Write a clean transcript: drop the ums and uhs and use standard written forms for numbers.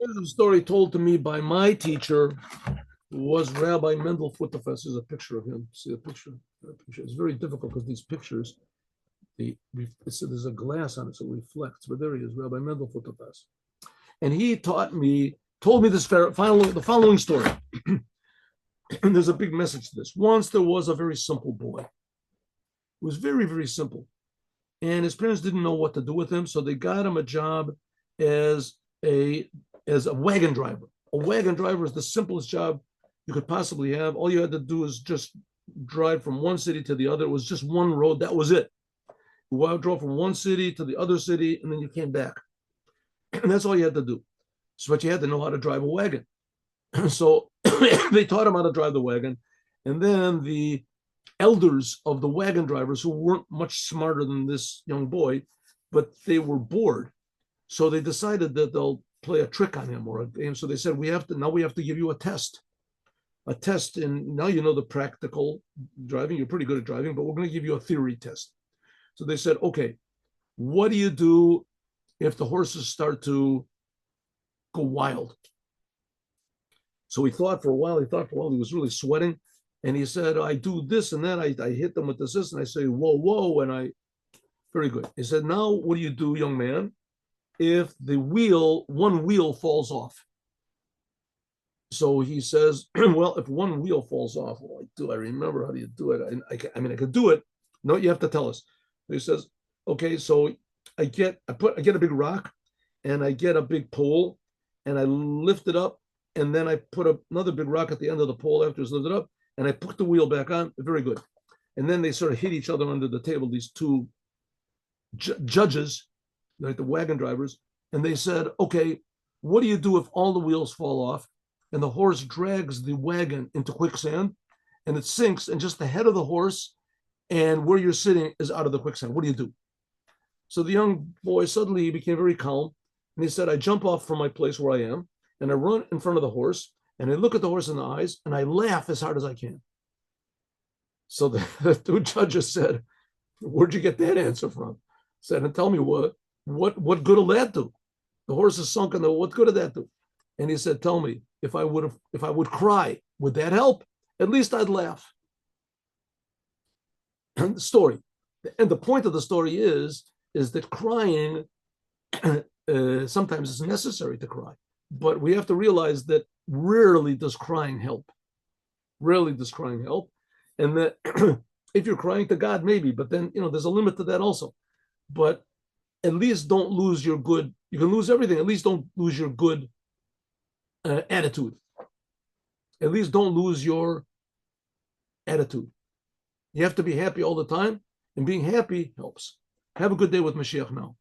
This is a story told to me by my teacher, who was Rabbi Mendel Futterfest. There's a picture of him. See the picture? It's very difficult because these pictures, there's a glass on it, so it reflects. But there he is, Rabbi Mendel Futterfest. And he told me the following story. And there's a big message to this. Once there was a very simple boy. It was very, very simple. And his parents didn't know what to do with him, so they got him a job as a as a wagon driver. A wagon driver is the simplest job you could possibly have. All you had to do is just drive from one city to the other. It was just one road. That was it. You drove from one city to the other city, and then you came back. And that's all you had to do. So, but you had to know how to drive a wagon. So they taught him how to drive the wagon. And then the elders of the wagon drivers, who weren't much smarter than this young boy, but they were bored. So they decided that they'll play a trick on him or a game. So they said, we have to give you a test. And now you know the practical driving. You're pretty good at driving, but we're going to give you a theory test. So they said, okay, what do you do if the horses start to go wild? So he thought for a while. He was really sweating. And he said, I do this and that. I hit them with this, and I say, whoa, whoa. Very good. He said, now what do you do, young man, if one wheel falls off? So he says, well, if one wheel falls off, I remember how do you do it? I could do it. No, you have to tell us. He says, okay, so I get a big rock, and I get a big pole, and I lift it up, and then I put another big rock at the end of the pole after it's lifted up, and I put the wheel back on. Very good. And then they sort of hit each other under the table, these two judges, like the wagon drivers, and they said, okay, what do you do if all the wheels fall off and the horse drags the wagon into quicksand and it sinks, and just the head of the horse and where you're sitting is out of the quicksand? What do you do? So the young boy suddenly became very calm, and he said, I jump off from my place where I am, and I run in front of the horse, and I look at the horse in the eyes, and I laugh as hard as I can. So the two judges said, where'd you get that answer from? Said, and tell me what good will that do? The horse is sunk, and what good did that do? And he said, tell me, if I would cry, would that help? At least I'd laugh. And the story, and the point of the story is that crying sometimes is necessary to cry, but we have to realize that rarely does crying help. Rarely does crying help, and that if you're crying to God, maybe, but then there's a limit to that also. But at least don't lose your good. You can lose everything. At least don't lose your good attitude. At least don't lose your attitude. You have to be happy all the time, and being happy helps. Have a good day with Mashiach now.